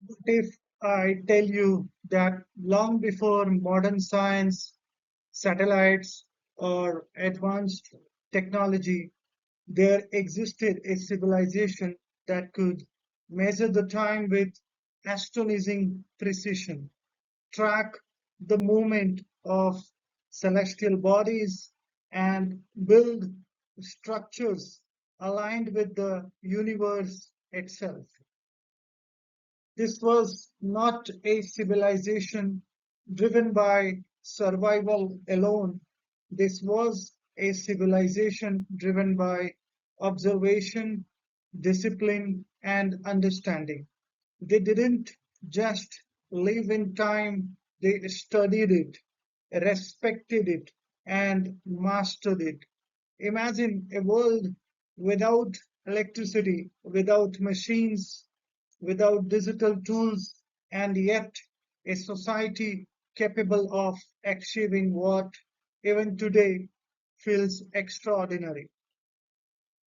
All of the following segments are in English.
What if I tell you that long before modern science, satellites, or advanced technology, there existed a civilization that could measure the time with astonishing precision, track the movement of celestial bodies, and build structures aligned with the universe itself. This was not a civilization driven by survival alone. This was a civilization driven by observation, discipline, and understanding. They didn't just live in time, they studied it, respected it, and mastered it. Imagine a world without electricity, without machines, without digital tools, and yet a society capable of achieving what even today feels extraordinary.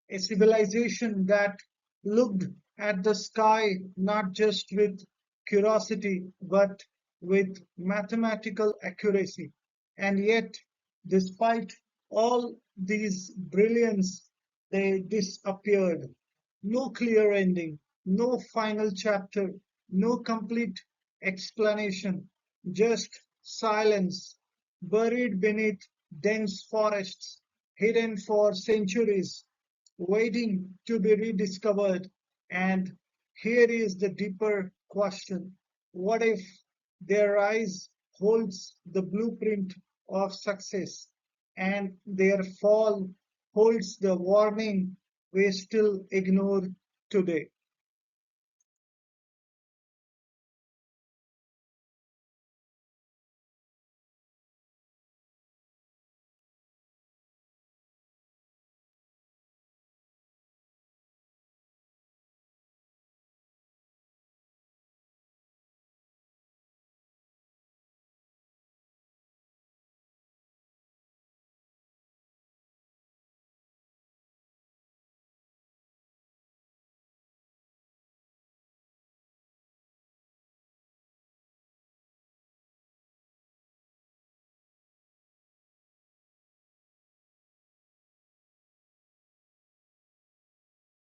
A civilization that looked at the sky not just with curiosity but with mathematical accuracy. And yet, despite all these brilliance, they disappeared. No clear ending, no final chapter, no complete explanation, just silence buried beneath dense forests, hidden for centuries, waiting to be rediscovered. And here is the deeper question: what if their rise holds the blueprint of success, and their fall holds the warning we still ignore today?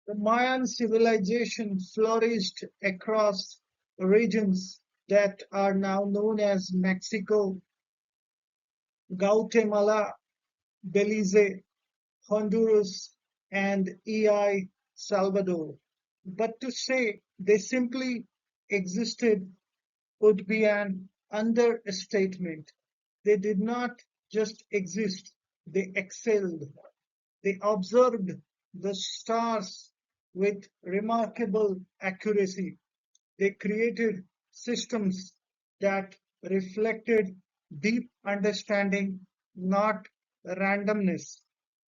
The Mayan civilization flourished across regions that are now known as Mexico, Guatemala, Belize, Honduras, and El Salvador. But to say they simply existed would be an understatement. They did not just exist, they excelled. They observed the stars with remarkable accuracy. They created systems that reflected deep understanding, not randomness.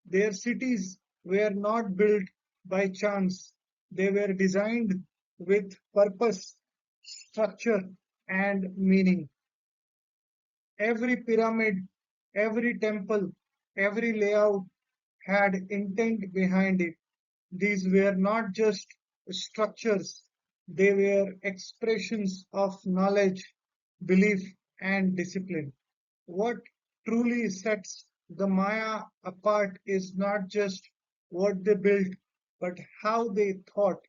Their cities were not built by chance, they were designed with purpose, structure, and meaning. Every pyramid, every temple, every layout had intent behind it. These were not just structures, they were expressions of knowledge, belief, and discipline. What truly sets the Maya apart is not just what they built, but how they thought.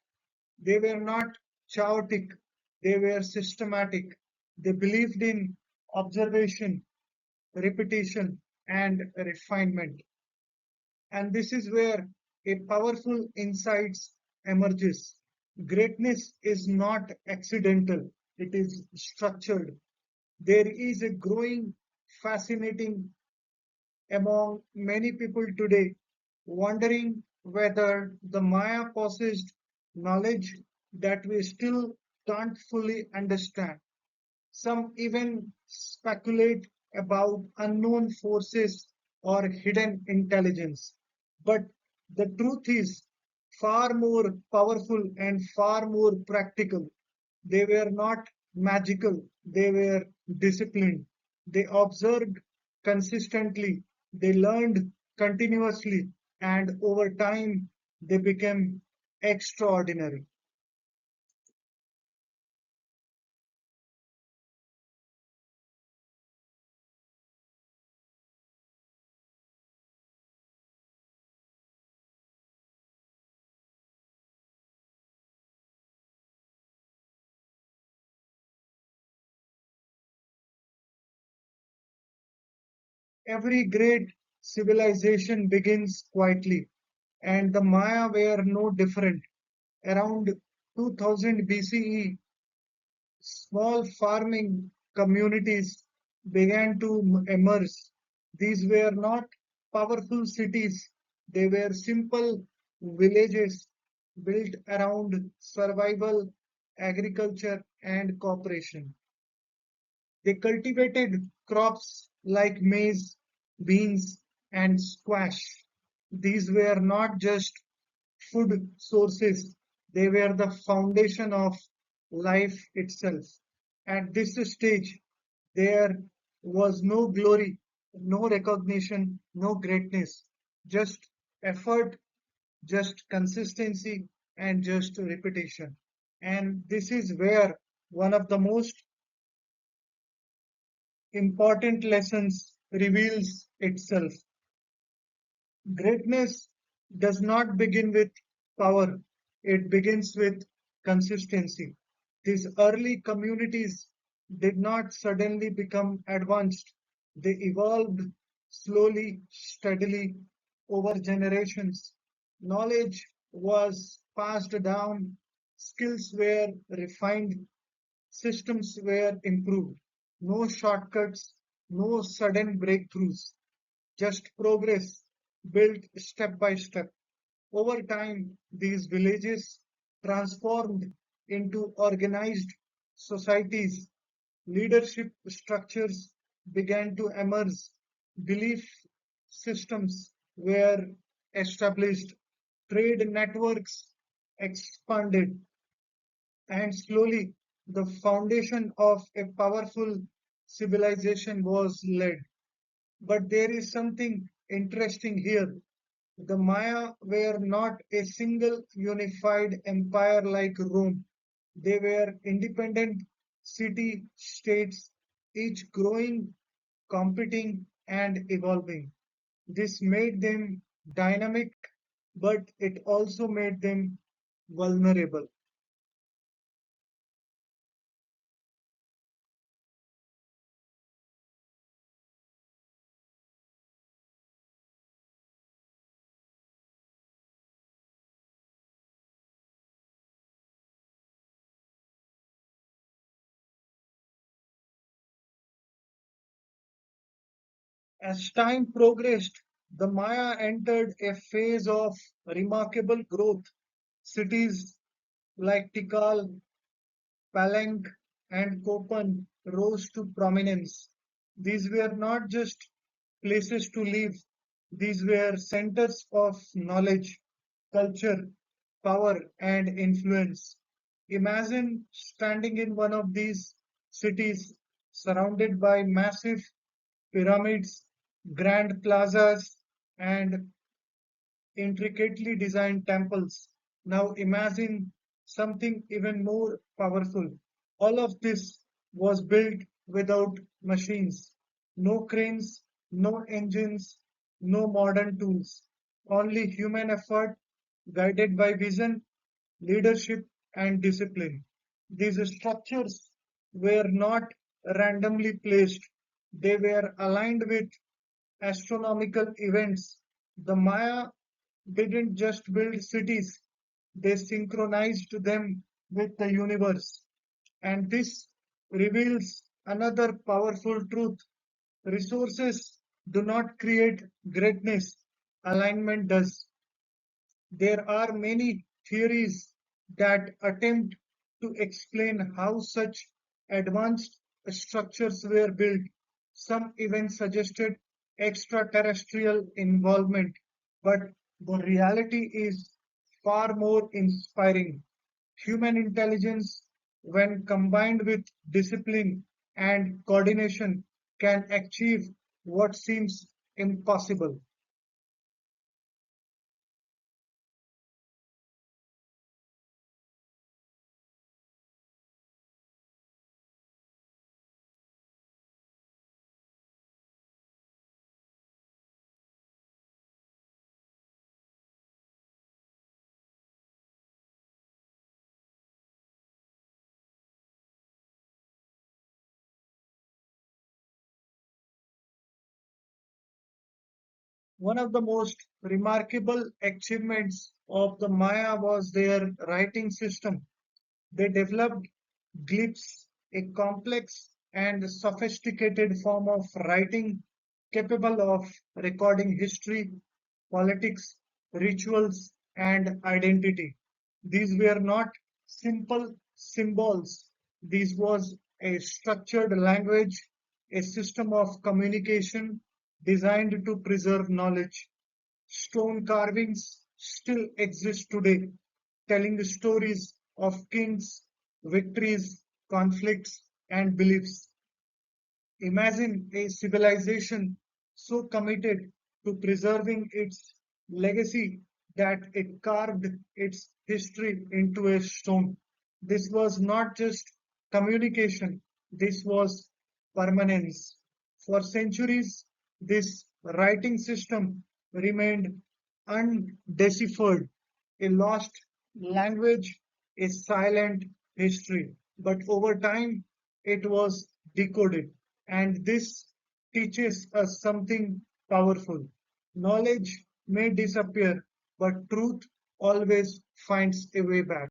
They were not chaotic, they were systematic. They believed in observation, repetition, and refinement. And this is where a powerful insight emerges. Greatness is not accidental, it is structured. There is a growing fascinating among many people today, wondering whether the Maya possessed knowledge that we still don't fully understand. Some even speculate about unknown forces or hidden intelligence. But the truth is far more powerful and far more practical. They were not magical, they were disciplined. They observed consistently, they learned continuously, and over time they became extraordinary. Every great civilization begins quietly, and the Maya were no different. Around 2000 BCE, small farming communities began to emerge. These were not powerful cities, they were simple villages built around survival, agriculture, and cooperation. They cultivated crops like maize, beans, and squash. These were not just food sources, they were the foundation of life itself. At this stage, there was no glory, no recognition, no greatness, just effort, just consistency, and just repetition. And this is where one of the most important lessons reveals itself. Greatness does not begin with power, it begins with consistency. These early communities did not suddenly become advanced, they evolved slowly, steadily over generations. Knowledge was passed down, skills were refined, systems were improved. No shortcuts, no sudden breakthroughs, just progress built step by step. Over time, these villages transformed into organized societies. Leadership structures began to emerge. Belief systems were established. Trade networks expanded. And slowly, the foundation of a powerful civilization was laid. But there is something interesting here. The Maya were not a single unified empire like Rome. They were independent city states, each growing, competing, and evolving. This made them dynamic, but it also made them vulnerable. As time progressed, the Maya entered a phase of remarkable growth. Cities like Tikal, Palenque, and Copan rose to prominence. These were not just places to live, these were centers of knowledge, culture, power, and influence. Imagine standing in one of these cities surrounded by massive pyramids, grand plazas, and intricately designed temples. Now imagine something even more powerful. All of this was built without machines, no cranes, no engines, no modern tools, only human effort guided by vision, leadership, and discipline. These structures were not randomly placed, they were aligned with astronomical events. The Maya didn't just build cities, they synchronized them with the universe. And this reveals another powerful truth. Resources do not create greatness, alignment does. There are many theories that attempt to explain how such advanced structures were built. Some even suggested extraterrestrial involvement, but the reality is far more inspiring. Human intelligence, when combined with discipline and coordination, can achieve what seems impossible. One of the most remarkable achievements of the Maya was their writing system. They developed glyphs, a complex and sophisticated form of writing capable of recording history, politics, rituals, and identity. These were not simple symbols. This was a structured language, a system of communication designed to preserve knowledge. Stone carvings still exist today, telling the stories of kings, victories, conflicts, and beliefs. Imagine a civilization so committed to preserving its legacy that it carved its history into a stone. This was not just communication, this was permanence. For centuries, this writing system remained undeciphered, a lost language, a silent history. But over time, it was decoded. And this teaches us something powerful. Knowledge may disappear, but truth always finds a way back.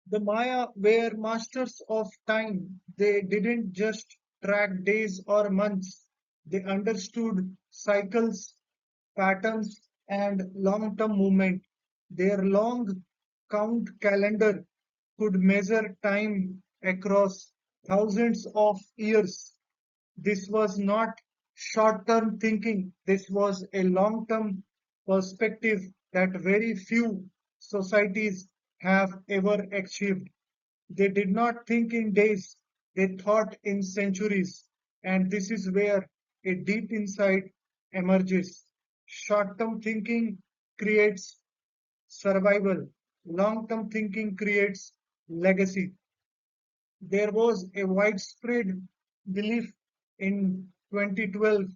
The Maya were masters of time. They didn't just track days or months, they understood cycles, patterns, and long term movement. Their long count calendar could measure time across thousands of years. This was not short term thinking, this was a long term perspective that very few societies have ever achieved. They did not think in days, they thought in centuries. And this is where a deep insight emerges. Short term thinking creates survival, long term thinking creates legacy. There was a widespread belief in 2012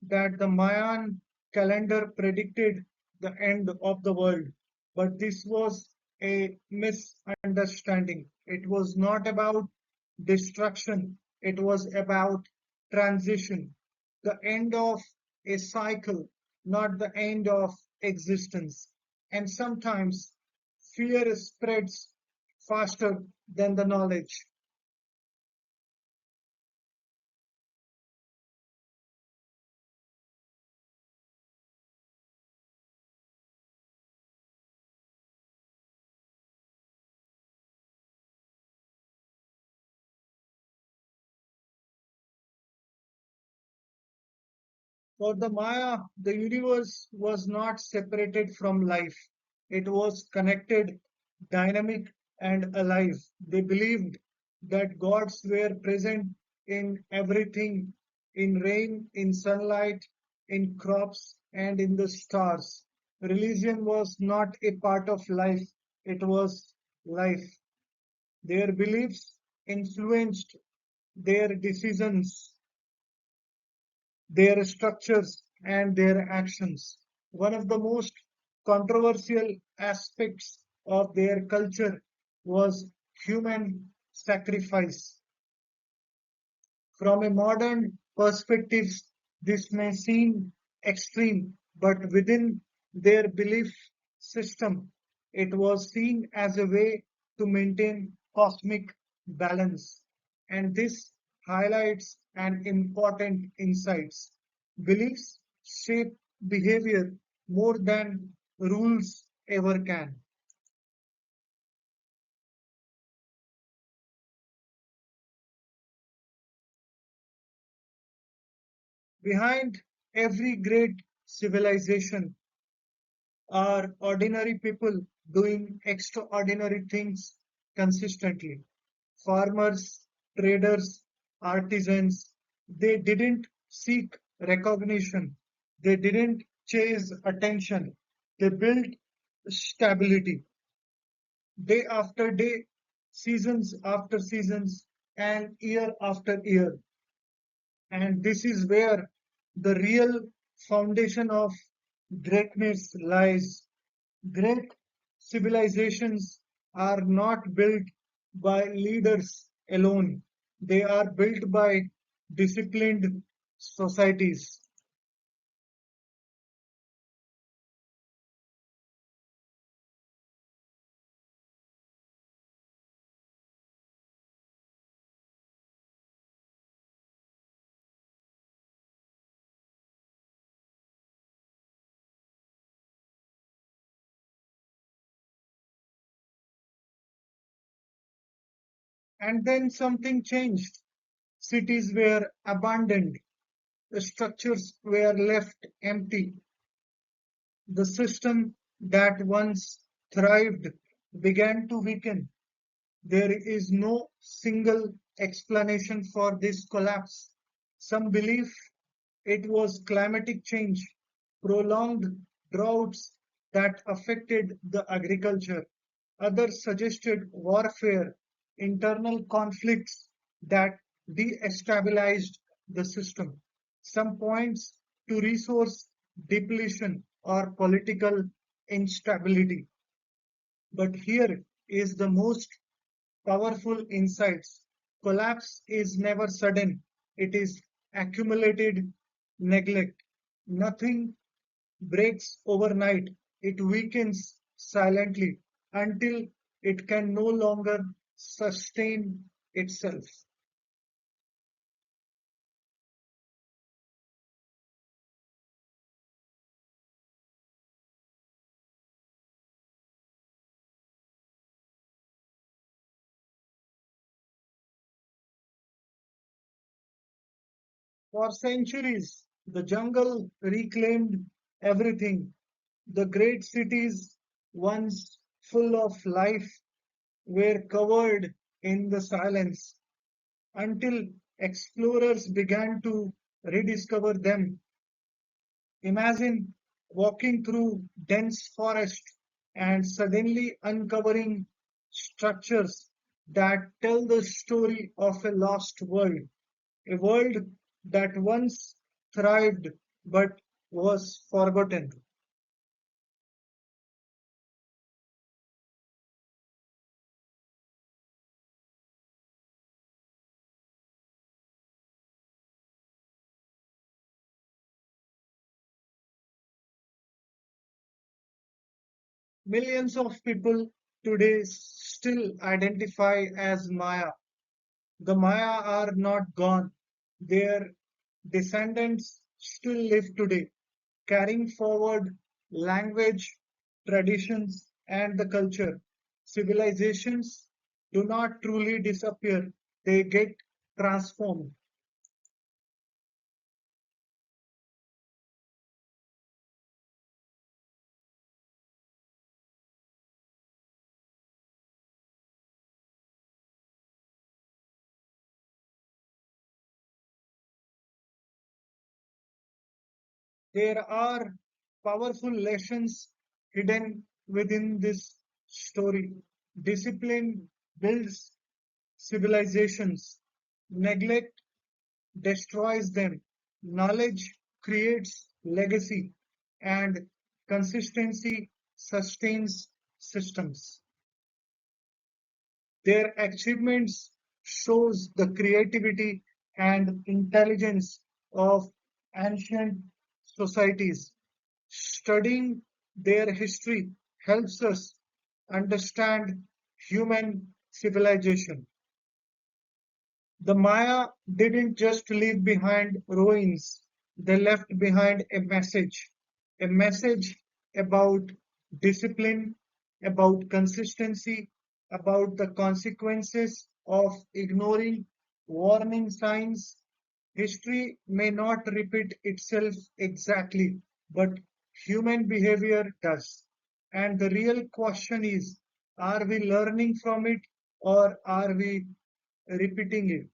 that the Mayan calendar predicted the end of the world. But this was a misunderstanding. It was not about destruction, it was about transition, the end of a cycle, not the end of existence. And sometimes fear spreads faster than the knowledge. For the Maya, the universe was not separated from life. It was connected, dynamic, and alive. They believed that gods were present in everything, in rain, in sunlight, in crops, and in the stars. Religion was not a part of life, it was life. Their beliefs influenced their decisions, their structures, and their actions. One of the most controversial aspects of their culture was human sacrifice. From a modern perspective, this may seem extreme, but within their belief system, it was seen as a way to maintain cosmic balance. And this highlights an important insight. Beliefs shape behavior more than rules ever can. Behind every great civilization are ordinary people doing extraordinary things consistently. Farmers, traders, artisans, they didn't seek recognition. They didn't chase attention. They built stability day after day, seasons after seasons, and year after year. And this is where the real foundation of greatness lies. Great civilizations are not built by leaders alone, they are built by disciplined societies. And then something changed. Cities were abandoned, the structures were left empty, the system that once thrived began to weaken. There is no single explanation for this collapse. Some believe it was climatic change, prolonged droughts that affected the agriculture. Others suggested warfare, internal conflicts that destabilized the system. Some points to resource depletion or political instability. But here is the most powerful insights. Collapse is never sudden, it is accumulated neglect. Nothing breaks overnight, it weakens silently until it can no longer sustain itself. For centuries, the jungle reclaimed everything. The great cities, once full of life, were covered in the silence until explorers began to rediscover them. Imagine walking through dense forest and suddenly uncovering structures that tell the story of a lost world, a world that once thrived but was forgotten. Millions of people today still identify as Maya. The Maya are not gone. Their descendants still live today, carrying forward language, traditions, and the culture. Civilizations do not truly disappear, they get transformed. There are powerful lessons hidden within this story. Discipline builds civilizations, neglect destroys them, knowledge creates legacy, and consistency sustains systems. Their achievements shows the creativity and intelligence of ancient societies. Studying their history helps us understand human civilization. The Maya didn't just leave behind ruins, they left behind a message about discipline, about consistency, about the consequences of ignoring warning signs. History may not repeat itself exactly, but human behavior does. And the real question is, are we learning from it or are we repeating it?